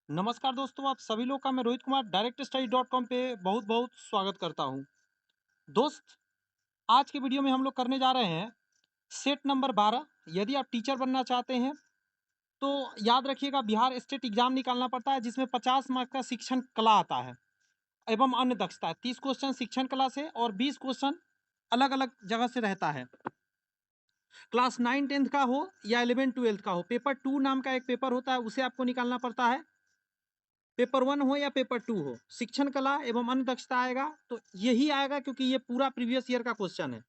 नमस्कार दोस्तों, आप सभी लोग का मैं रोहित कुमार directstudy.com पे बहुत बहुत स्वागत करता हूँ। दोस्त, आज के वीडियो में हम लोग करने जा रहे हैं सेट नंबर 12। यदि आप टीचर बनना चाहते हैं तो याद रखिएगा, बिहार स्टेट एग्जाम निकालना पड़ता है जिसमें 50 मार्क्स का शिक्षण कला आता है एवं अन्य दक्षता है। 30 क्वेश्चन शिक्षण कला से और 20 क्वेश्चन अलग अलग जगह से रहता है। क्लास 9-10 का हो या 11-12 का हो, पेपर 2 नाम का एक पेपर होता है, उसे आपको निकालना पड़ता है। पेपर 1 हो या पेपर 2 हो, शिक्षण कला एवं अन्य दक्षता आएगा तो यही आएगा, क्योंकि ये पूरा प्रीवियस ईयर का क्वेश्चन है।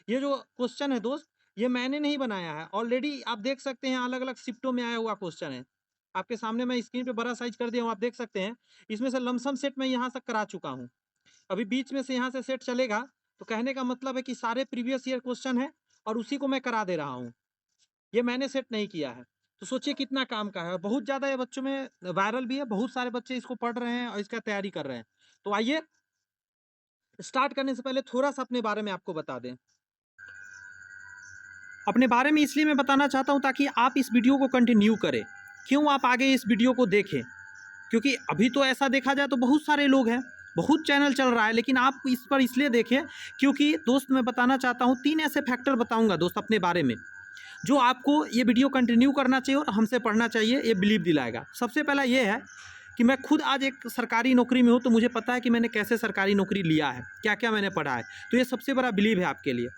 ये जो क्वेश्चन है दोस्त, ये मैंने नहीं बनाया है, ऑलरेडी आप देख सकते हैं अलग अलग शिफ्टों में आया हुआ क्वेश्चन है। आपके सामने मैं स्क्रीन पे बड़ा साइज कर दिया हूँ, आप देख सकते हैं। इसमें से लमसम सेट मैं यहाँ तक करा चुका हूँ। अभी बीच में से यहाँ से सेट चलेगा, तो कहने का मतलब है कि सारे प्रीवियस ईयर क्वेश्चन है और उसी को मैं करा दे रहा हूँ। ये मैंने सेट नहीं किया है। तो सोचिए कितना काम का है, और बहुत ज़्यादा ये बच्चों में वायरल भी है, बहुत सारे बच्चे इसको पढ़ रहे हैं और इसका तैयारी कर रहे हैं। तो आइए स्टार्ट करने से पहले थोड़ा सा अपने बारे में आपको बता दें। अपने बारे में इसलिए मैं बताना चाहता हूँ ताकि आप इस वीडियो को कंटिन्यू करें। क्यों आप आगे इस वीडियो को देखें? क्योंकि अभी तो ऐसा देखा जाए तो बहुत सारे लोग हैं, बहुत चैनल चल रहा है, लेकिन आप इस पर इसलिए देखें क्योंकि दोस्त मैं बताना चाहता हूँ, 3 ऐसे फैक्टर बताऊँगा दोस्त अपने बारे में, जो आपको ये वीडियो कंटिन्यू करना चाहिए और हमसे पढ़ना चाहिए, ये बिलीव दिलाएगा। सबसे पहला ये है कि मैं खुद आज एक सरकारी नौकरी में हूँ, तो मुझे पता है कि मैंने कैसे सरकारी नौकरी लिया है, क्या-क्या मैंने पढ़ा है। तो ये सबसे बड़ा बिलीव है आपके लिए।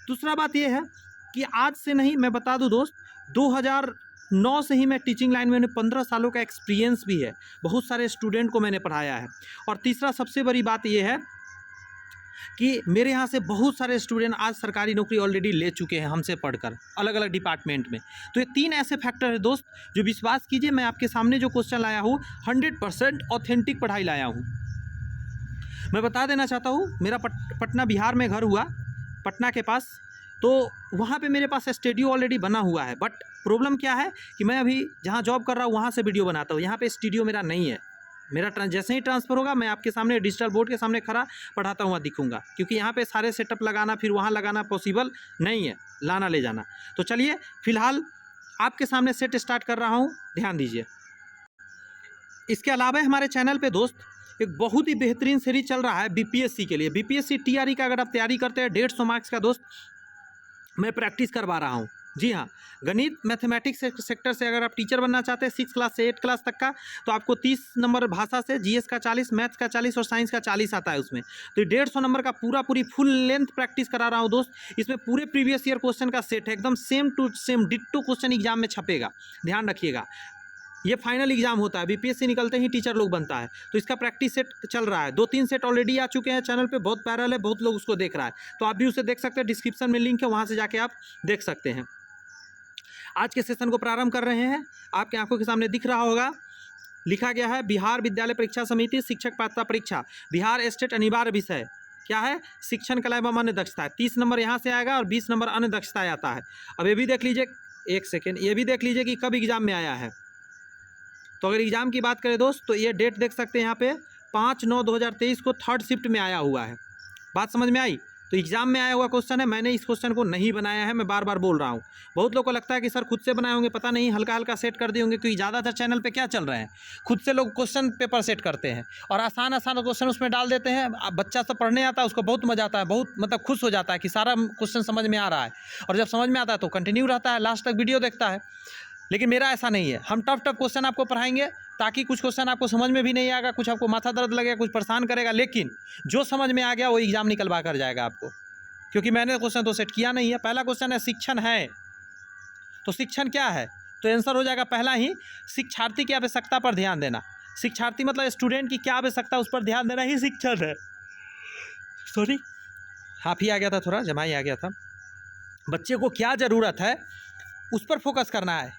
दूसरा बात ये है कि आज से नहीं, मैं बता दूँ दोस्त, 2009 से ही मैं टीचिंग लाइन में, 15 सालों का एक्सपीरियंस भी है। बहुत सारे स्टूडेंट को मैंने पढ़ाया है। और तीसरा सबसे बड़ी बात ये है कि मेरे यहाँ से बहुत सारे स्टूडेंट आज सरकारी नौकरी ऑलरेडी ले चुके हैं हमसे पढ़कर, अलग अलग डिपार्टमेंट में। तो ये 3 ऐसे फैक्टर है दोस्त, जो विश्वास कीजिए मैं आपके सामने जो क्वेश्चन लाया हूँ 100% ऑथेंटिक पढ़ाई लाया हूँ। मैं बता देना चाहता हूँ, मेरा पटना बिहार में घर हुआ, पटना के पास। तो वहाँ पे मेरे पास स्टूडियो ऑलरेडी बना हुआ है, बट प्रॉब्लम क्या है कि मैं अभी जहाँ जॉब कर रहा हूँ वहाँ से वीडियो बनाता हूँ। यहाँ पे स्टूडियो मेरा नहीं है। मेरा जैसे ही ट्रांसफ़र होगा, मैं आपके सामने डिजिटल बोर्ड के सामने खड़ा पढ़ाता हुआ दिखूंगा, क्योंकि यहाँ पे सारे सेटअप लगाना फिर वहाँ लगाना पॉसिबल नहीं है, लाना ले जाना। तो चलिए फिलहाल आपके सामने सेट स्टार्ट कर रहा हूँ, ध्यान दीजिए। इसके अलावा हमारे चैनल पे दोस्त एक बहुत ही बेहतरीन सीरीज चल रहा है बीपीएससी के लिए। बीपीएससी टीआरई का अगर आप तैयारी करते हैं, 150 मार्क्स का दोस्त मैं प्रैक्टिस करवा रहा हूँ। जी हाँ, गणित मैथमेटिक्स सेक्टर से अगर आप टीचर बनना चाहते हैं 6 क्लास से 8 क्लास तक का, तो आपको 30 नंबर भाषा से, जीएस का 40, मैथ्स का 40 और साइंस का 40 आता है उसमें। तो 150 नंबर का पूरी फुल लेंथ प्रैक्टिस करा रहा हूँ दोस्त। इसमें पूरे प्रीवियस ईयर क्वेश्चन का सेट है, एकदम same to same ditto question exam में छपेगा, ध्यान रखिएगा। ये फाइनल एग्जाम होता है, बीपीएससी निकलते ही टीचर लोग बनता है। तो इसका प्रैक्टिस सेट चल रहा है, 2-3 सेट ऑलरेडी आ चुके हैं चैनल पे, बहुत पैरल है, बहुत लोग उसको देख रहा है। तो आप भी उसे देख सकते हैं, डिस्क्रिप्शन में लिंक है, वहाँ से जाके आप देख सकते हैं। आज के सेशन को प्रारंभ कर रहे हैं। आपकी आंखों के सामने दिख रहा होगा, लिखा गया है बिहार विद्यालय परीक्षा समिति शिक्षक पात्रता परीक्षा बिहार स्टेट अनिवार्य विषय क्या है, शिक्षण कला एवं अन्य दक्षता है। 30 नंबर यहाँ से आएगा और 20 नंबर अन्य दक्षताएं आता है। अब ये भी देख लीजिए, एक सेकेंड, ये भी देख लीजिए कि कब एग्जाम में आया है। तो अगर एग्जाम की बात करें दोस्त, तो ये डेट देख सकते हैं यहाँ पे 5/9/2023 को 3rd शिफ्ट में आया हुआ है। बात समझ में आई? तो एग्जाम में आया हुआ क्वेश्चन है, मैंने इस क्वेश्चन को नहीं बनाया है, मैं बार बार बोल रहा हूँ। बहुत लोग को लगता है कि सर खुद से बनाए होंगे, पता नहीं, हल्का हल्का सेट कर दिए होंगे, क्योंकि ज़्यादातर चैनल पे क्या चल रहे हैं, खुद से लोग क्वेश्चन पेपर सेट करते हैं और आसान आसान क्वेश्चन उसमें डाल देते हैं। अब बच्चा सब पढ़ने आता है, उसको बहुत मजा आता है, बहुत मतलब खुश हो जाता है कि सारा क्वेश्चन समझ में आ रहा है, और जब समझ में आता है तो कंटिन्यू रहता है, लास्ट तक वीडियो देखता है। लेकिन मेरा ऐसा नहीं है, हम टफ क्वेश्चन आपको पढ़ाएंगे, ताकि कुछ क्वेश्चन आपको समझ में भी नहीं आएगा, कुछ आपको माथा दर्द लगेगा, कुछ परेशान करेगा, लेकिन जो समझ में आ गया वो एग्जाम निकलवा कर जाएगा आपको। क्योंकि मैंने क्वेश्चन तो सेट किया नहीं है। पहला क्वेश्चन है शिक्षण है, तो शिक्षण क्या है, तो आंसर हो जाएगा पहला ही, शिक्षार्थी की आवश्यकता पर ध्यान देना। शिक्षार्थी मतलब स्टूडेंट की क्या आवश्यकता, उस पर ध्यान देना ही शिक्षण है। सॉरी, हाफ ही आ गया था, थोड़ा जमाई आ गया था। बच्चे को क्या ज़रूरत है उस पर फोकस करना है,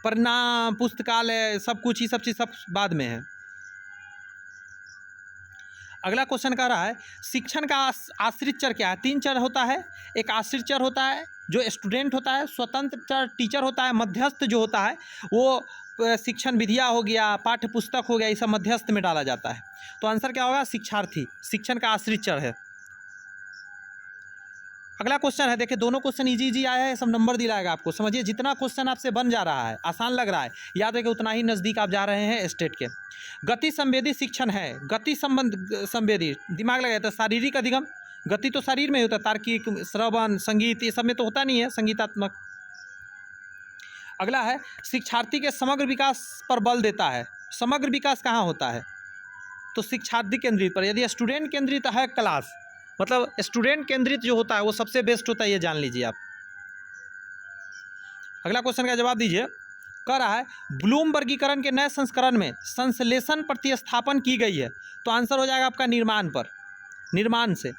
परिणाम, पुस्तकालय, सब कुछ, ही सब चीज़ सब बाद में है। अगला क्वेश्चन कह रहा है शिक्षण का आश्रित चर क्या है। 3 चर होता है, एक आश्रित चर होता है जो स्टूडेंट होता है, स्वतंत्र चर टीचर होता है, मध्यस्थ जो होता है वो शिक्षण विधिया हो गया, पाठ्य पुस्तक हो गया, ये सब मध्यस्थ में डाला जाता है। तो आंसर क्या होगा, शिक्षार्थी, शिक्षण का आश्रित चर है। अगला क्वेश्चन है, देखिए दोनों क्वेश्चन इजी इजी आया है, सब नंबर दिलाएगा आपको। समझिए जितना क्वेश्चन आपसे बन जा रहा है, आसान लग रहा है, याद रखिए उतना ही नज़दीक आप जा रहे हैं स्टेट के। गति संवेदी शिक्षण है, गति संवेदी, दिमाग लगाया तो शारीरिक अधिगम, गति तो शरीर में ही होता है, तार्किक, श्रवण, संगीत, ये सब में तो होता नहीं है, संगीतात्मक। अगला है शिक्षार्थी के समग्र विकास पर बल देता है। समग्र विकास कहाँ होता है? तो शिक्षार्थी केंद्रित पर। यदि स्टूडेंट केंद्रित है क्लास, मतलब स्टूडेंट केंद्रित जो होता है वो सबसे बेस्ट होता है, ये जान लीजिए आप। अगला क्वेश्चन का जवाब दीजिए। कह रहा है ब्लूम वर्गीकरण के नए संस्करण में संश्लेषण प्रतिस्थापन की गई है, तो आंसर हो जाएगा आपका निर्माण पर, निर्माण से।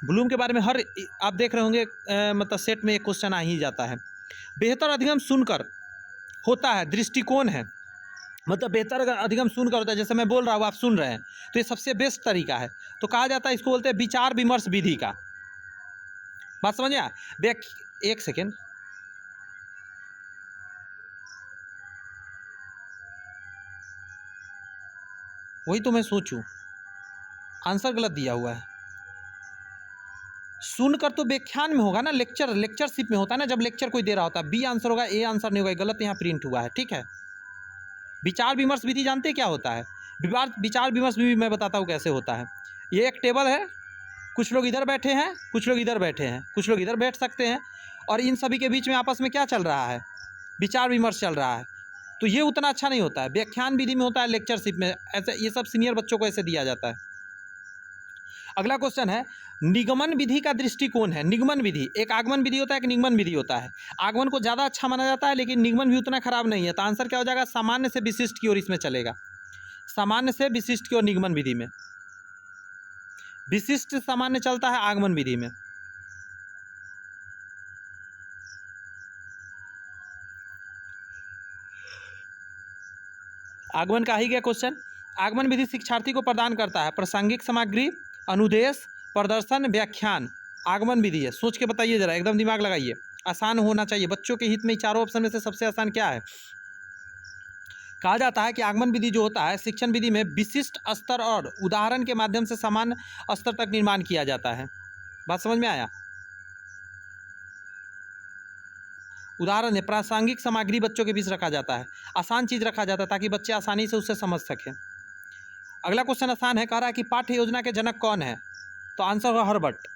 ब्लूम के बारे में हर आप देख रहे होंगे मतलब सेट में एक क्वेश्चन आ ही जाता है। बेहतर अधिगम सुनकर होता है, दृष्टिकोण है, मतलब बेहतर अधिगम सुनकर होता है, जैसे मैं बोल रहा हूँ आप सुन रहे हैं, तो ये सबसे बेस्ट तरीका है। तो कहा जाता है, इसको बोलते हैं विचार विमर्श विधि का। बात समझ आया? एक सेकेंड, वही तो मैं सोचूं, आंसर गलत दिया हुआ है। सुनकर तो व्याख्यान में होगा ना, लेक्चरशिप में होता है ना, जब लेक्चर कोई दे रहा होता है। बी आंसर होगा, ए आंसर नहीं होगा, गलत यहाँ प्रिंट हुआ है, ठीक है। विचार विमर्श विधि जानते क्या होता है? विचार विमर्श विधि मैं बताता हूँ कैसे होता है। ये एक टेबल है, कुछ लोग इधर बैठे हैं, कुछ लोग इधर बैठे हैं, कुछ लोग इधर बैठ सकते हैं, और इन सभी के बीच में आपस में क्या चल रहा है? विचार विमर्श चल रहा है। तो ये उतना अच्छा नहीं होता है, व्याख्यान विधि में होता है, लेक्चरशिप में ऐसे, ये सब सीनियर बच्चों को ऐसे दिया जाता है। अगला क्वेश्चन है, निगमन विधि का दृष्टिकोण है। निगमन विधि, एक आगमन विधि होता है, एक निगमन विधि होता है। आगमन को ज़्यादा अच्छा माना जाता है, लेकिन निगमन भी उतना खराब नहीं है। तो आंसर क्या हो जाएगा? सामान्य से विशिष्ट की ओर इसमें चलेगा, सामान्य से विशिष्ट की ओर निगमन विधि में। विशिष्ट सामान्य चलता है आगमन विधि में। आगमन का ही गया क्वेश्चन। आगमन विधि शिक्षार्थी को प्रदान करता है प्रासंगिक सामग्री, अनुदेश, प्रदर्शन, व्याख्यान। आगमन विधि है, सोच के बताइए जरा, एकदम दिमाग लगाइए, आसान होना चाहिए। बच्चों के हित में चारों ऑप्शन में से सबसे आसान क्या है? कहा जाता है कि आगमन विधि जो होता है शिक्षण विधि में विशिष्ट स्तर और उदाहरण के माध्यम से समान स्तर तक निर्माण किया जाता है। बात समझ में आया? उदाहरण है, प्रासंगिक सामग्री बच्चों के बीच रखा जाता है, आसान चीज़ रखा जाता है ताकि बच्चे आसानी से उससे समझ सकें। अगला क्वेश्चन आसान है, कह रहा है कि पाठ्य योजना के जनक कौन है? तो आंसर होगा हर्बर्ट।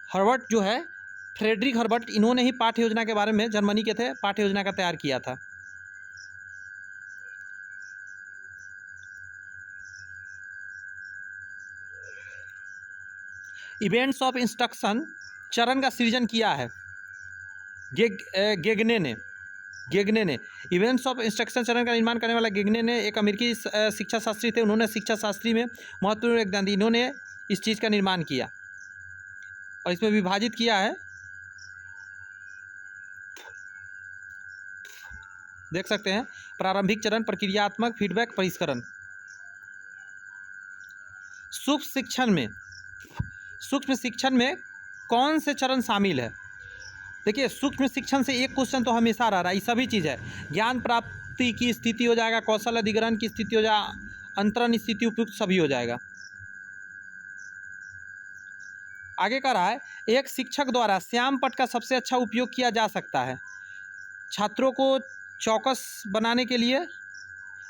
हर्बर्ट जो है, फ्रेडरिक हर्बर्ट, इन्होंने ही पाठ्य योजना के बारे में, जर्मनी के थे, पाठ्य योजना का तैयार किया था। इवेंट्स ऑफ इंस्ट्रक्शन चरण का सृजन किया है गेगने ने। इवेंट्स ऑफ इंस्ट्रक्शन चरण का निर्माण करने वाला गेगने ने एक अमेरिकी शिक्षा शास्त्री थे। उन्होंने शिक्षा शास्त्री में महत्वपूर्ण योगदान दिया। इन्होंने इस चीज़ का निर्माण किया और इसमें विभाजित किया है, देख सकते हैं, प्रारंभिक चरण, प्रक्रियात्मक, फीडबैक, परिष्करण। सूक्ष्म शिक्षण में कौन से चरण शामिल है? देखिए, सूक्ष्म शिक्षण से एक क्वेश्चन तो हमेशा रह रहा है, ये सभी चीज़ है। ज्ञान प्राप्ति की स्थिति हो जाएगा, कौशल अधिग्रहण की स्थिति हो जाएगा, अंतरण स्थिति, उपयुक्त सभी हो जाएगा। आगे कह रहा है, एक शिक्षक द्वारा श्याम पट्ट का सबसे अच्छा उपयोग किया जा सकता है छात्रों को चौकस बनाने के लिए,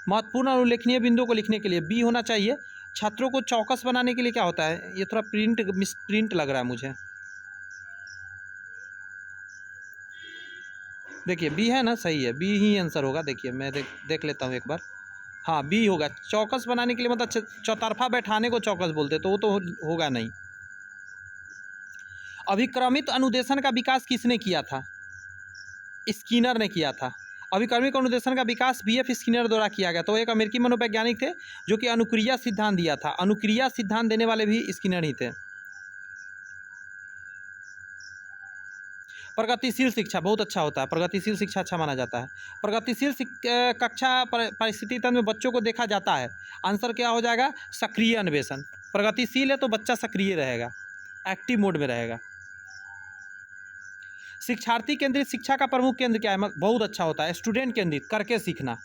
महत्वपूर्ण और उल्लेखनीय बिंदुओं को लिखने के लिए। बी होना चाहिए। छात्रों को चौकस बनाने के लिए क्या होता है? ये थोड़ा मिसप्रिंट लग रहा है मुझे। देखिए बी है ना, सही है, बी ही आंसर होगा। देखिए मैं देख लेता हूँ एक बार। हाँ, बी होगा। चौकस बनाने के लिए मतलब चौतरफा बैठाने को चौकस बोलते, तो वो तो होगा नहीं। अभिक्रमित अनुदेशन का विकास किसने किया था? स्किनर ने किया था। अभिक्रमिक अनुदेशन का विकास बीएफ स्किनर द्वारा किया गया। तो एक अमेरिकी मनोवैज्ञानिक थे जो कि अनुक्रिया सिद्धांत दिया था। अनुक्रिया सिद्धांत देने वाले भी स्किनर ही थे। प्रगतिशील शिक्षा बहुत अच्छा होता है, प्रगतिशील शिक्षा अच्छा माना जाता है। प्रगतिशील कक्षा परिस्थिति तंत्र में बच्चों को देखा जाता है। आंसर क्या हो जाएगा? सक्रिय अन्वेषण। प्रगतिशील है तो बच्चा सक्रिय रहेगा, एक्टिव मोड में रहेगा। शिक्षार्थी केंद्रित शिक्षा का प्रमुख केंद्र क्या है? बहुत अच्छा होता है स्टूडेंट केंद्रित, करके सीखना।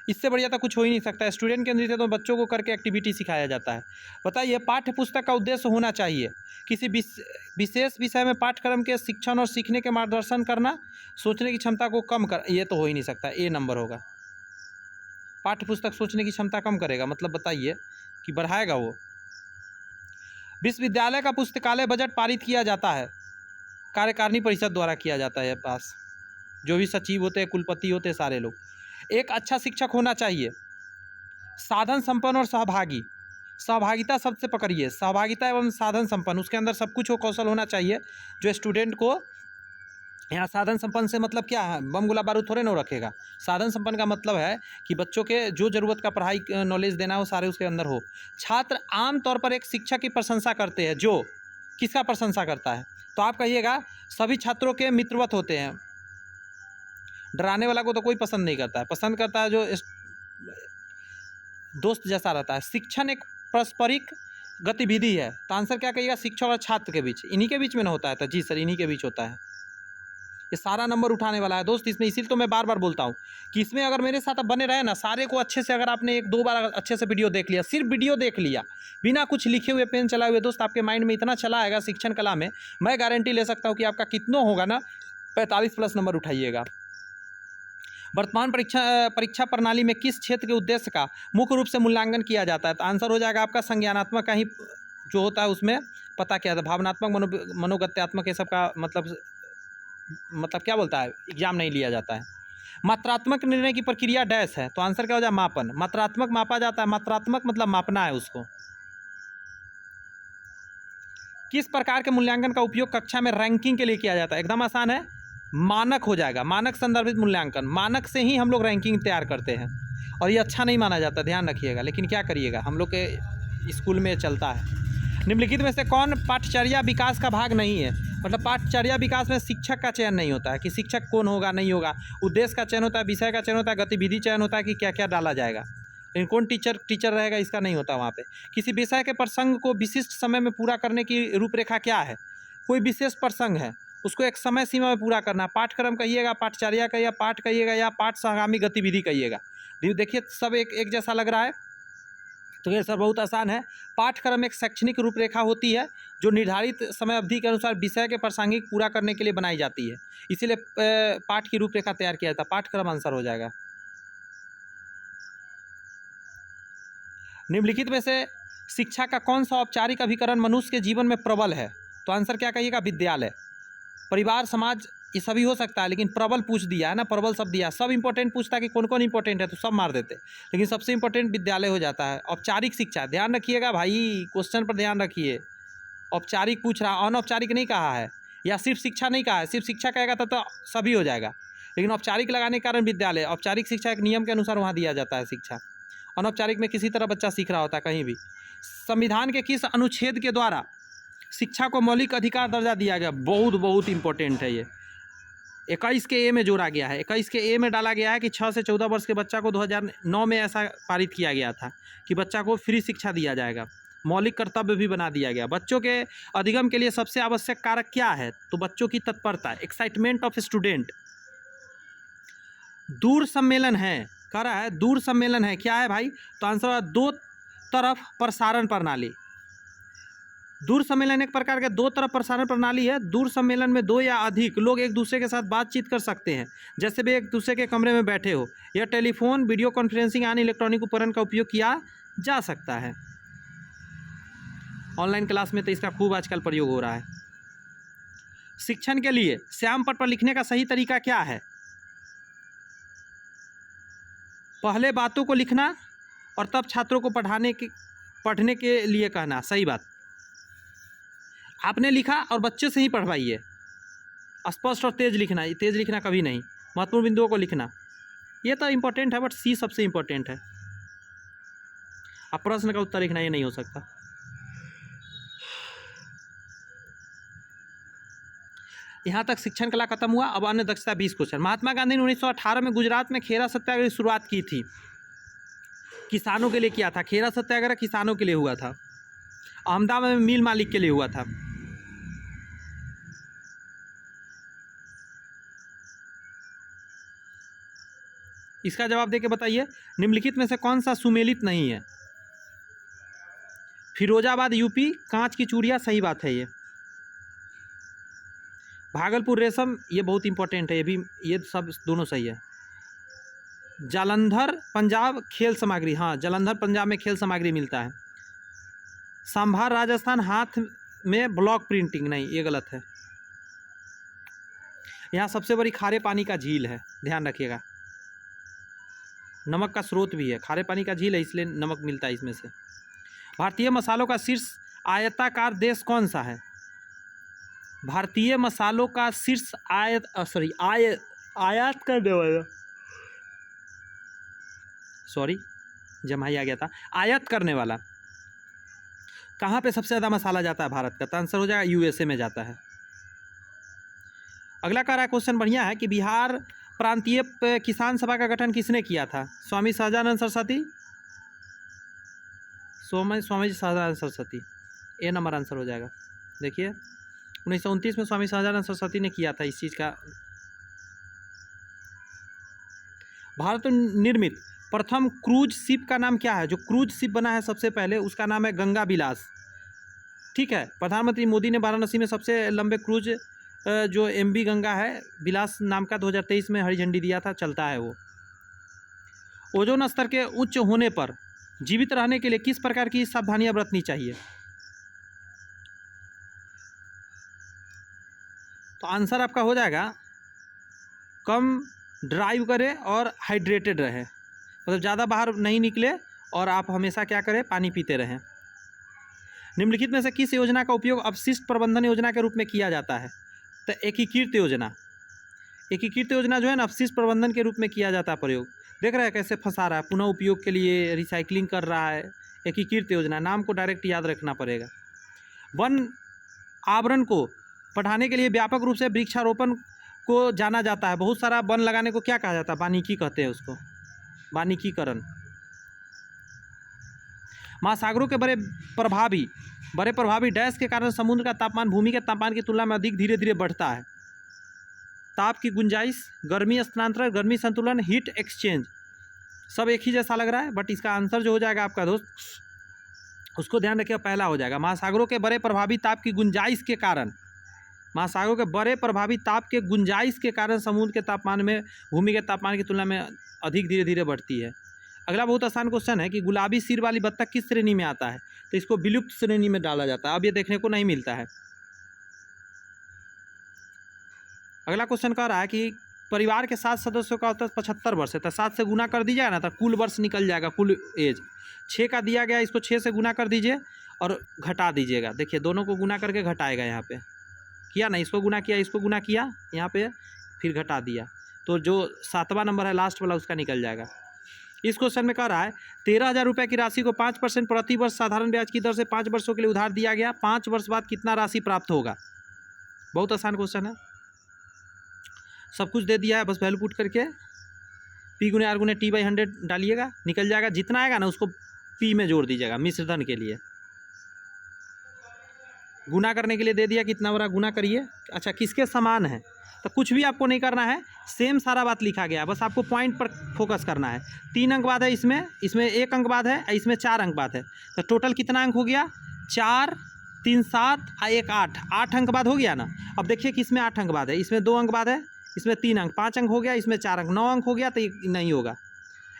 इससे बढ़िया तो कुछ हो ही नहीं सकता। स्टूडेंट केंद्रित है तो बच्चों को करके एक्टिविटी सिखाया जाता है। बताइए, पाठ्य पुस्तक का उद्देश्य होना चाहिए किसी विशेष विषय में पाठ्यक्रम के शिक्षण और सीखने के मार्गदर्शन करना, सोचने की क्षमता को कम कर, ये तो हो ही नहीं सकता। ए नंबर होगा। पाठ्य पुस्तक सोचने की क्षमता कम करेगा, मतलब बताइए कि बढ़ाएगा वो। विश्वविद्यालय का पुस्तकालय बजट पारित किया जाता है, कार्यकारिणी परिषद द्वारा किया जाता है पास, जो भी सचिव होते हैं, कुलपति होते हैं, सारे लोग। एक अच्छा शिक्षक होना चाहिए, साधन संपन्न और सहभागी। सहभागिता शब्द से पकड़िए, सहभागिता एवं साधन संपन्न, उसके अंदर सब कुछ वो कौशल होना चाहिए जो स्टूडेंट को, यहाँ साधन संपन्न से मतलब क्या है, बम गोला बारूद थोड़े ना रखेगा। साधन संपन्न का मतलब है कि बच्चों के जो ज़रूरत का पढ़ाई नॉलेज देना है वो सारे उसके अंदर हो। छात्र आमतौर पर एक शिक्षक की प्रशंसा करते हैं, जो किसका प्रशंसा करता है, तो आप कहिएगा सभी छात्रों के मित्रवत होते हैं। डराने वाला को तो कोई पसंद नहीं करता है, पसंद करता है जो दोस्त जैसा रहता है। शिक्षण एक पारस्परिक गतिविधि है, तो आंसर क्या कहिएगा, शिक्षक और छात्र के बीच, इन्हीं के बीच में ना होता है। तो जी सर, इन्हीं के बीच होता है। ये सारा नंबर उठाने वाला है दोस्त इसमें, इसीलिए तो मैं बार बार बोलता हूँ कि इसमें अगर मेरे साथ आप बने रहे ना, सारे को अच्छे से, अगर आपने एक दो बार अच्छे से वीडियो देख लिया, सिर्फ वीडियो देख लिया बिना कुछ लिखे हुए, पेन चलाए हुए, दोस्त आपके माइंड में इतना चला आएगा शिक्षण कला में, मैं गारंटी ले सकता हूँ कि आपका कितना होगा ना, 45+ नंबर उठाइएगा। वर्तमान परीक्षा प्रणाली में किस क्षेत्र के उद्देश्य का मुख्य रूप से मूल्यांकन किया जाता है, तो आंसर हो जाएगा आपका संज्ञानात्मक का ही जो होता है, उसमें पता क्या था, भावनात्मक, मनोगत्यात्मक, ये सब का मतलब क्या बोलता है, एग्जाम नहीं लिया जाता है। मात्रात्मक निर्णय की प्रक्रिया डैश है, तो आंसर क्या हो जाए, मापन। मात्रात्मक मापा जाता है, मात्रात्मक मतलब मापना है उसको। किस प्रकार के मूल्यांकन का उपयोग कक्षा में रैंकिंग के लिए किया जाता है, एकदम आसान है, मानक हो जाएगा, मानक संदर्भित मूल्यांकन। मानक से ही हम लोग रैंकिंग तैयार करते हैं, और ये अच्छा नहीं माना जाता, ध्यान रखिएगा, लेकिन क्या करिएगा, हम लोग के स्कूल में चलता है। निम्नलिखित में से कौन पाठचर्या विकास का भाग नहीं है, मतलब पाठचर्या विकास में शिक्षक का चयन नहीं होता है कि शिक्षक कौन होगा, नहीं होगा। उद्देश्य का चयन होता है, विषय का चयन होता है, गतिविधि चयन होता है कि क्या क्या डाला जाएगा, लेकिन कौन टीचर रहेगा इसका नहीं होता वहाँ पे। किसी विषय के प्रसंग को विशिष्ट समय में पूरा करने की रूपरेखा क्या है, कोई विशेष प्रसंग है उसको एक समय सीमा में पूरा करना। पाठ्यक्रम कहिएगा, पाठचर्या कहिएगा, पाठ कहिएगा, या पाठ सहगामी गतिविधि कहिएगा। देखिए सब एक जैसा लग रहा है, तो ये सर बहुत आसान है। पाठ्यक्रम एक शैक्षणिक रूपरेखा होती है जो निर्धारित समय अवधि के अनुसार विषय के प्रासंगिक पूरा करने के लिए बनाई जाती है, इसीलिए पाठ की रूपरेखा तैयार किया जाता है। पाठ्यक्रम आंसर हो जाएगा। निम्नलिखित में से शिक्षा का कौन सा औपचारिक अभिकरण मनुष्य के जीवन में प्रबल है, तो आंसर क्या कहिएगा, विद्यालय। परिवार, समाज, ये सभी हो सकता है, लेकिन प्रबल पूछ दिया है ना, प्रबल शब्द दिया। सब इंपॉर्टेंट पूछता है कि कौन कौन इंपॉर्टेंट है तो सब मार देते, लेकिन सबसे इंपॉर्टेंट विद्यालय हो जाता है। औपचारिक शिक्षा, ध्यान रखिएगा भाई, क्वेश्चन पर ध्यान रखिए। औपचारिक पूछ रहा, अनौपचारिक नहीं कहा है, या सिर्फ शिक्षा नहीं कहा है। सिर्फ शिक्षा कहेगा तो सभी हो जाएगा, लेकिन औपचारिक लगाने के कारण विद्यालय। औपचारिक शिक्षा एक नियम के अनुसार वहाँ दिया जाता है शिक्षा, अनौपचारिक में किसी तरह बच्चा सीख रहा होता है कहीं भी। संविधान के किस अनुच्छेद के द्वारा शिक्षा को मौलिक अधिकार दर्जा दिया गया, बहुत इंपॉर्टेंट है ये। 21 के ए में जोड़ा गया है, 21 के ए में डाला गया है कि 6 से 14 वर्ष के बच्चा को 2009 में ऐसा पारित किया गया था कि बच्चा को फ्री शिक्षा दिया जाएगा, मौलिक कर्तव्य भी बना दिया गया। बच्चों के अधिगम के लिए सबसे आवश्यक कारक क्या है, तो बच्चों की तत्परता, एक्साइटमेंट ऑफ स्टूडेंट। दूर सम्मेलन है, कह रहा है दूर सम्मेलन है, क्या है भाई, तो आंसर दो तरफ प्रसारण प्रणाली। दूर सम्मेलन एक प्रकार के दो तरफ प्रसारण प्रणाली है। दूर सम्मेलन में दो या अधिक लोग एक दूसरे के साथ बातचीत कर सकते हैं, जैसे भी एक दूसरे के कमरे में बैठे हो। यह टेलीफोन, वीडियो कॉन्फ्रेंसिंग अन्य इलेक्ट्रॉनिक उपकरण का उपयोग किया जा सकता है। ऑनलाइन क्लास में तो इसका खूब आजकल प्रयोग हो रहा है। शिक्षण के लिए श्याम पट्ट पर लिखने का सही तरीका क्या है, पहले बातों को लिखना और तब छात्रों को पढ़ने के लिए कहना। सही बात, आपने लिखा और बच्चे से ही पढ़वाइए। स्पष्ट और तेज लिखना, तेज लिखना कभी नहीं। महत्वपूर्ण बिंदुओं को लिखना, ये तो इम्पोर्टेंट है, बट सी सबसे इम्पोर्टेंट है। अब प्रश्न का उत्तर लिखना ये नहीं हो सकता। यहाँ तक शिक्षण कला खत्म हुआ। अब अन्य दक्षता 20 क्वेश्चन। महात्मा गांधी ने 1918 में गुजरात में खेरा सत्याग्रह की शुरुआत की थी, किसानों के लिए किया था। खेरा सत्याग्रह किसानों के लिए हुआ था। अहमदाबाद में मिल मालिक के लिए हुआ था। इसका जवाब देके बताइए निम्नलिखित में से कौन सा सुमेलित नहीं है। फिरोजाबाद यूपी, कांच की चूड़ियाँ, सही बात है ये। भागलपुर रेशम, ये बहुत इंपॉर्टेंट है, ये भी, ये सब दोनों सही है। जालंधर पंजाब, खेल सामग्री, हाँ जालंधर पंजाब में खेल सामग्री मिलता है। सांभार राजस्थान, हाथ में ब्लॉक प्रिंटिंग, नहीं ये गलत है। यहाँ सबसे बड़ी खारे पानी का झील है, ध्यान रखिएगा। नमक का स्रोत भी है, खारे पानी का झील है इसलिए नमक मिलता है इसमें से। भारतीय मसालों का शीर्ष आयताकार देश कौन सा है? भारतीय मसालों का शीर्ष आयात करने वाला, सॉरी जमाई आ गया था, आयात करने वाला कहाँ पे सबसे ज़्यादा मसाला जाता है भारत का? तो आंसर हो जाएगा यूएसए में जाता है। अगला कह रहा है क्वेश्चन बढ़िया है कि बिहार प्रांतीय किसान सभा का गठन किसने किया था? स्वामी सहजानंद सरस्वती, स्वामी सहजानंद सरस्वती, ए नंबर आंसर हो जाएगा। देखिए 1929 में स्वामी सहजानंद सरस्वती ने किया था इस चीज़ का। भारत निर्मित प्रथम क्रूज शिप का नाम क्या है? जो क्रूज शिप बना है सबसे पहले उसका नाम है गंगा विलास। ठीक है, प्रधानमंत्री मोदी ने वाराणसी में सबसे लंबे क्रूज जो MV गंगा है विलास नाम का 2023 में हरी झंडी दिया था, चलता है वो। ओजोन स्तर के उच्च होने पर जीवित रहने के लिए किस प्रकार की सावधानियां बरतनी चाहिए? तो आंसर आपका हो जाएगा कम ड्राइव करें और हाइड्रेटेड रहे, मतलब ज़्यादा बाहर नहीं निकले और आप हमेशा क्या करें, पानी पीते रहें। निम्नलिखित में से किस योजना का उपयोग अपशिष्ट प्रबंधन योजना के रूप में किया जाता है? तो एकीकृत योजना, एकीकृत योजना जो है ना अपशिष्ट प्रबंधन के रूप में किया जाता है प्रयोग। देख रहे हैं कैसे फंसा रहा है, पुनः उपयोग के लिए रिसाइकलिंग कर रहा है। एकीकृत योजना, नाम को डायरेक्ट याद रखना पड़ेगा। वन आवरण को बढ़ाने के लिए व्यापक रूप से वृक्षारोपण को जाना जाता है। बहुत सारा वन लगाने को क्या कहा जाता है? वानिकी कहते हैं उसको, वानिकीकरण। महासागरों के बड़े प्रभावी डैश के कारण समुद्र का तापमान भूमि के तापमान की तुलना में अधिक धीरे धीरे बढ़ता है। ताप की गुंजाइश, गर्मी स्थानांतरण, गर्मी संतुलन, हीट एक्सचेंज, सब एक ही जैसा लग रहा है बट इसका आंसर जो हो जाएगा आपका दोस्त, उसको ध्यान रखिए, पहला हो जाएगा। महासागरों के बड़े प्रभावी ताप की गुंजाइश के कारण, महासागरों के बड़े प्रभावी ताप के गुंजाइश के कारण समुद्र के तापमान में भूमि के तापमान की तुलना में अधिक धीरे धीरे बढ़ती है। अगला बहुत आसान क्वेश्चन है कि गुलाबी सिर वाली बत्तख किस श्रेणी में आता है? तो इसको विलुप्त श्रेणी में डाला जाता है, अब ये देखने को नहीं मिलता है। अगला क्वेश्चन कह रहा है कि परिवार के 7 सदस्यों का होता है 75 वर्ष है, तो 7 से गुना कर दीजिएगा ना तो कुल वर्ष निकल जाएगा, कुल एज। 6 का दिया गया, इसको 6 से गुना कर दीजिए और घटा दीजिएगा। देखिए दोनों को गुना करके घटाएगा, यहाँ पे किया ना, इसको गुना किया, इसको गुना किया, यहाँ पे फिर घटा दिया, तो जो 7वां नंबर है लास्ट वाला उसका निकल जाएगा। इस क्वेश्चन में कह रहा है 13,000 रुपये की राशि को 5% प्रति वर्ष साधारण ब्याज की दर से 5 वर्षों के लिए उधार दिया गया। 5 वर्ष बाद कितना राशि प्राप्त होगा? बहुत आसान क्वेश्चन है, सब कुछ दे दिया है, बस वैल्यू पुट करके P × R × T/100 डालिएगा, निकल जाएगा। जितना आएगा ना उसको P में जोड़ दीजिएगा मिश्रधन के लिए। गुना करने के लिए दे दिया, कितना बड़ा गुना करिए। अच्छा किसके समान है? तो कुछ भी आपको नहीं करना है, सेम सारा बात लिखा गया है, बस आपको पॉइंट पर फोकस करना है। 3 अंक बाद है इसमें 1 अंक बाद है, इसमें 4 अंक बाद है, तो टोटल कितना अंक हो गया? 4, 3, 7 और 1, 8 अंक बाद हो गया ना। अब देखिए कि इसमें 8 अंक बाद है, इसमें 2 अंक बाद है, इसमें 3 अंक, 5 अंक हो गया, इसमें 4 अंक, 9 अंक हो गया, तो ये नहीं होगा।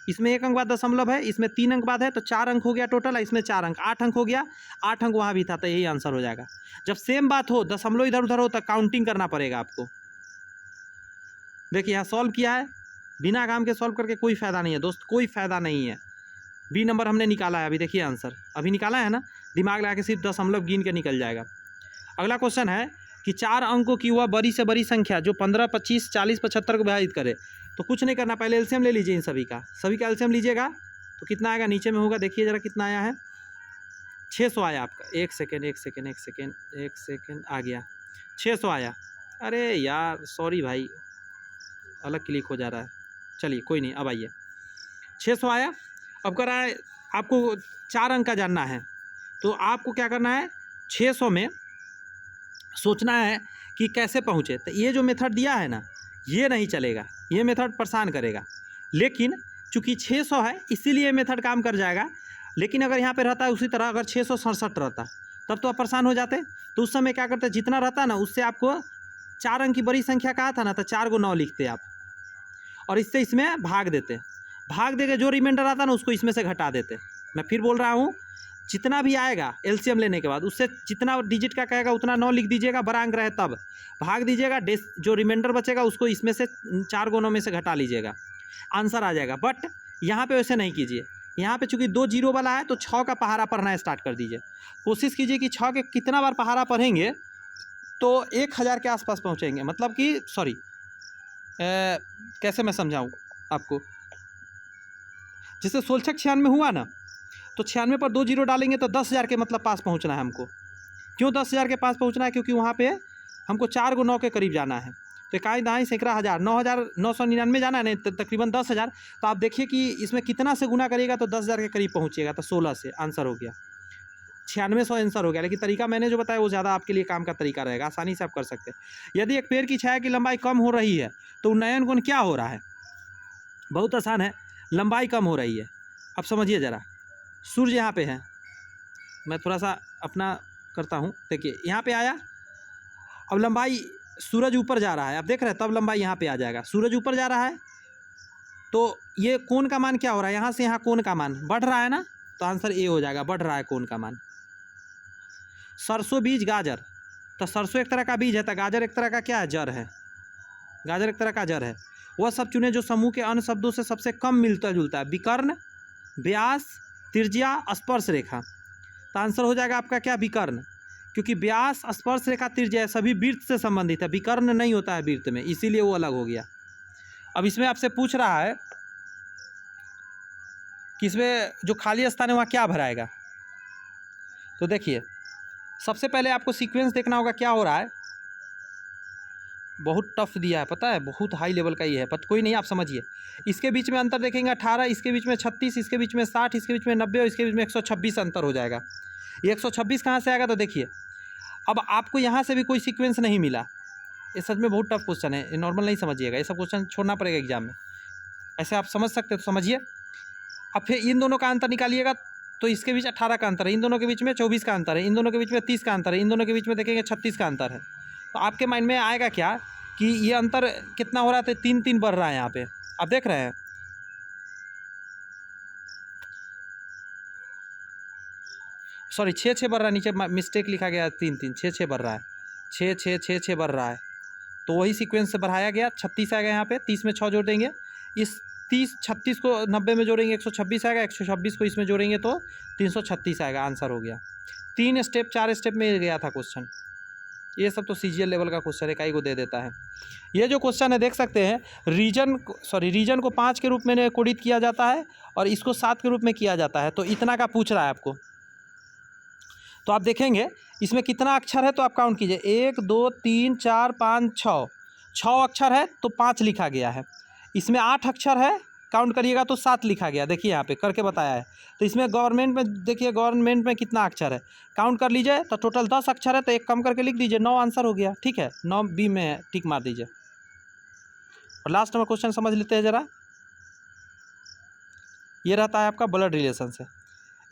इसमें 1 अंक बाद दशमलव है, इसमें 3 अंक बाद है, तो 4 अंक हो गया टोटल, इसमें 4 अंक, 8 अंक हो गया, 8 अंक वहाँ भी था, तो यही आंसर हो जाएगा। जब सेम बात हो, दशमलव इधर उधर हो, तो काउंटिंग करना पड़ेगा आपको। देखिए यहाँ सॉल्व किया है, बिना काम के सॉल्व करके कोई फ़ायदा नहीं है दोस्त, कोई फ़ायदा नहीं है। बी नंबर हमने निकाला है अभी, देखिए आंसर अभी निकाला है ना, दिमाग लगा के सिर्फ दशमलव गिन के निकल जाएगा। अगला क्वेश्चन है कि 4 अंकों की वह बड़ी से बड़ी संख्या जो 15, 25, 40, 75 को विभाजित करे। तो कुछ नहीं करना, पहले एलसीएम ले लीजिए इन सभी का एलसीएम लीजिएगा तो कितना आएगा, नीचे में होगा, देखिए ज़रा कितना आया है, 600 आया आपका। एक सेकेंड आ गया, 600 आया। अरे यार सॉरी भाई, अलग क्लिक हो जा रहा है, चलिए कोई नहीं, अब आइए 600 आया। अब कह रहा है आपको 4 अंक का जानना है, तो आपको क्या करना है, 600 में सोचना है कि कैसे पहुँचे। तो ये जो मेथड दिया है ना, ये नहीं चलेगा, ये मेथड परेशान करेगा। लेकिन चूँकि 600 है इसीलिए मेथड काम कर जाएगा। लेकिन अगर यहाँ पे रहता है उसी तरह, अगर 667 रहता तब तो आप परेशान हो जाते। तो उस समय क्या करते, जितना रहता ना उससे आपको 4 अंक की बड़ी संख्या कहा था ना, तो 4 को 9 लिखते आप और इससे इसमें भाग देते। भाग देके जो रिमाइंडर आता ना उसको इसमें से घटा देते। मैं फिर बोल रहा हूँ, जितना भी आएगा एलसीएम लेने के बाद उससे जितना डिजिट का कहेगा उतना 9 लिख दीजिएगा, बड़ा अंक रहे तब भाग दीजिएगा, जो रिमाइंडर बचेगा उसको इसमें से 4 गुणों में से घटा लीजिएगा, आंसर आ जाएगा। बट यहाँ पे वैसे नहीं कीजिए। यहाँ पे चूंकि 2 जीरो वाला है तो 6 का पहाड़ा पढ़ना स्टार्ट कर दीजिए। कोशिश कीजिए कि 6 के कितना बार पहाड़ा पढ़ेंगे तो 1000 के आसपास पहुँचेंगे। मतलब कि सॉरी कैसे मैं समझाऊँ आपको, जैसे 96 हुआ ना तो 96 पर 2 जीरो डालेंगे तो 10,000 के मतलब पास पहुंचना है हमको। क्यों 10,000 के पास पहुंचना है? क्योंकि वहाँ पे हमको 4 को 9 के करीब जाना है। तो इकाई दहाई सैकड़ा हज़ार 9,999 जाना है नहीं तकरीबन 10,000। तो आप देखिए कि इसमें कितना से गुना करिएगा तो 10,000 के करीब पहुँचिएगा। तो 16 से आंसर हो गया, 9600 आंसर हो गया। लेकिन तरीका मैंने जो बताया वो ज़्यादा आपके लिए काम का तरीका रहेगा, आसानी से आप कर सकते हैं। यदि एक पेड़ की छाया की लंबाई कम हो रही है तो उन्नयन गुण क्या हो रहा है? बहुत आसान है, लंबाई कम हो रही है। अब समझिए ज़रा, सूर्य यहाँ पे है, मैं थोड़ा सा अपना करता हूँ। देखिए यहाँ पे आया, अब लंबाई सूरज ऊपर जा रहा है, आप देख रहे हैं, तब लंबाई यहाँ पे आ जाएगा। सूरज ऊपर जा रहा है तो ये कोण का मान क्या हो रहा है? यहाँ से यहाँ कोण का मान बढ़ रहा है ना, तो आंसर ए हो जाएगा, बढ़ रहा है कोण का मान। सरसों बीज गाजर, तो सरसों एक तरह का बीज है, तो गाजर एक तरह का क्या है? जड़ है। गाजर एक तरह का जड़ है। वह सब चुने जो समूह के अन्य शब्दों से सबसे कम मिलता जुलता है। विकर्ण, व्यास, त्रिज्या, स्पर्श रेखा। तो आंसर हो जाएगा आपका क्या? विकर्ण। क्योंकि व्यास, स्पर्श रेखा, त्रिज्या सभी वृत्त से संबंधित है, विकर्ण नहीं होता है वृत्त में, इसीलिए वो अलग हो गया। अब इसमें आपसे पूछ रहा है कि इसमें जो खाली स्थान है वहाँ क्या भराएगा। तो देखिए सबसे पहले आपको सीक्वेंस देखना होगा क्या हो रहा है। बहुत टफ दिया है, पता है, बहुत हाई लेवल का ये है, पर कोई नहीं, आप समझिए। इसके बीच में अंतर देखेंगे 18, इसके बीच में 36, इसके बीच में 60, इसके बीच में 90 और इसके बीच में 126 अंतर हो जाएगा। ये 126 कहाँ से आएगा? तो देखिए अब आपको यहाँ से भी कोई सीक्वेंस नहीं मिला। ये सच में बहुत टफ क्वेश्चन है, ये नॉर्मल नहीं समझिएगा, ये सब क्वेश्चन छोड़ना पड़ेगा एग्जाम में। ऐसे आप समझ सकते हो तो समझिए। अब फिर इन दोनों का अंतर निकालिएगा तो इसके बीच 18 का अंतर है, इन दोनों के बीच में 24 का अंतर है, इन दोनों के बीच में 30 का अंतर है, इन दोनों के बीच में देखेंगे 36 का अंतर है। तो आपके माइंड में आएगा क्या कि ये अंतर कितना हो रहा है? तो 3-3 बढ़ रहा है यहाँ पे, आप देख रहे हैं। सॉरी 6-6 बढ़ रहा है, नीचे मिस्टेक लिखा गया 3-3, 6-6 बढ़ रहा है, 6-6 बढ़ रहा है। तो वही सीक्वेंस से बढ़ाया गया, 36 आएगा यहाँ पे, 30 में 6 जोड़ देंगे, इस 36 को 90 में जोड़ेंगे 126 आएगा, 126 को इसमें जोड़ेंगे तो 336 आएगा, आंसर हो गया। 3 स्टेप 4 स्टेप में गया था क्वेश्चन। ये सब तो सीजीएल लेवल का क्वेश्चन है, इकाई को दे देता है। ये जो क्वेश्चन है देख सकते हैं, रीजन को 5 के रूप में कोडित किया जाता है और इसको 7 के रूप में किया जाता है। तो इतना का पूछ रहा है आपको, तो आप देखेंगे इसमें कितना अक्षर है तो आप काउंट कीजिए, 1 2 3 4 5 6 अक्षर है तो 5 लिखा गया है। इसमें 8 अक्षर है, काउंट करिएगा तो 7 लिखा गया। देखिए यहाँ पे करके बताया है। तो इसमें गवर्नमेंट में देखिए, गवर्नमेंट में कितना अक्षर है, काउंट कर लीजिए, तो टोटल 10 अक्षर है, तो एक कम करके लिख दीजिए, 9 आंसर हो गया। ठीक है, 9 बी में है, टिक मार दीजिए। और लास्ट नंबर क्वेश्चन समझ लेते हैं ज़रा। ये रहता है आपका ब्लड रिलेशन से।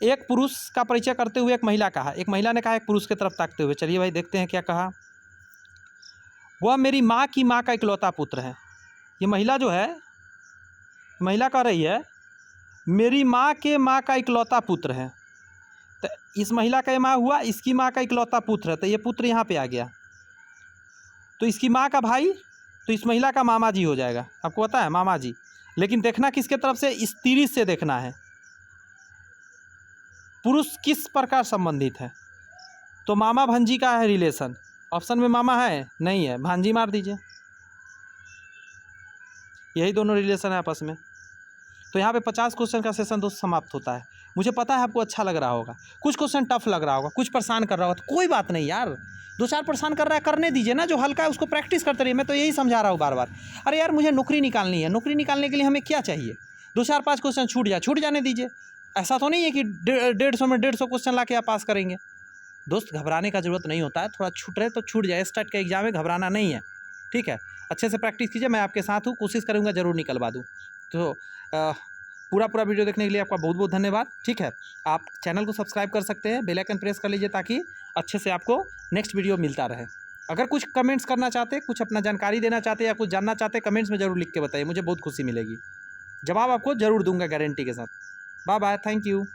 एक पुरुष का परिचय करते हुए एक महिला कहा, एक महिला ने कहा एक पुरुष की तरफ ताकते हुए। चलिए भाई देखते हैं क्या कहा। वह मेरी माँ की माँ का इकलौता पुत्र है। ये महिला जो है, महिला कह रही है मेरी माँ के माँ का इकलौता पुत्र है। तो इस महिला का ये माँ हुआ, इसकी माँ का इकलौता पुत्र है, तो ये पुत्र यहाँ पे आ गया। तो इसकी माँ का भाई, तो इस महिला का मामा जी हो जाएगा। आपको पता है मामा जी, लेकिन देखना किसके तरफ से? स्त्री से देखना है, पुरुष किस प्रकार संबंधित है। तो मामा भांजी का है रिलेशन। ऑप्शन में मामा है नहीं है, भांजी मार दीजिए, यही दोनों रिलेशन है आपस में। तो यहाँ पे 50 क्वेश्चन का सेशन दोस्त समाप्त होता है। मुझे पता है आपको अच्छा लग रहा होगा, कुछ क्वेश्चन टफ लग रहा होगा, कुछ परेशान कर रहा होगा, तो कोई बात नहीं यार, 2-4 परेशान कर रहा है करने दीजिए ना, जो हल्का है उसको प्रैक्टिस करते रहिए। मैं तो यही समझा रहा हूँ बार बार। अरे यार मुझे नौकरी निकालनी है, नौकरी निकालने के लिए हमें क्या चाहिए? 2-4-5 क्वेश्चन छूट जाने दीजिए। ऐसा तो नहीं है कि 150 में 150 क्वेश्चन ला के आप पास करेंगे। दोस्त घबराने का ज़रूरत नहीं होता है, थोड़ा छूट रहे तो छूट जाए, स्टार्ट का एग्जाम है, घबराना नहीं है। ठीक है, अच्छे से प्रैक्टिस कीजिए, मैं आपके साथ हूँ, कोशिश करूँगा ज़रूर निकलवा दूँ। तो पूरा वीडियो देखने के लिए आपका बहुत बहुत धन्यवाद। ठीक है, आप चैनल को सब्सक्राइब कर सकते हैं, बेल आइकन प्रेस कर लीजिए ताकि अच्छे से आपको नेक्स्ट वीडियो मिलता रहे। अगर कुछ कमेंट्स करना चाहते, कुछ अपना जानकारी देना चाहते या कुछ जानना चाहते, कमेंट्स में ज़रूर लिख के बताइए, मुझे बहुत खुशी मिलेगी। जवाब आपको ज़रूर दूंगा गारंटी के साथ। Bye bye, thank you.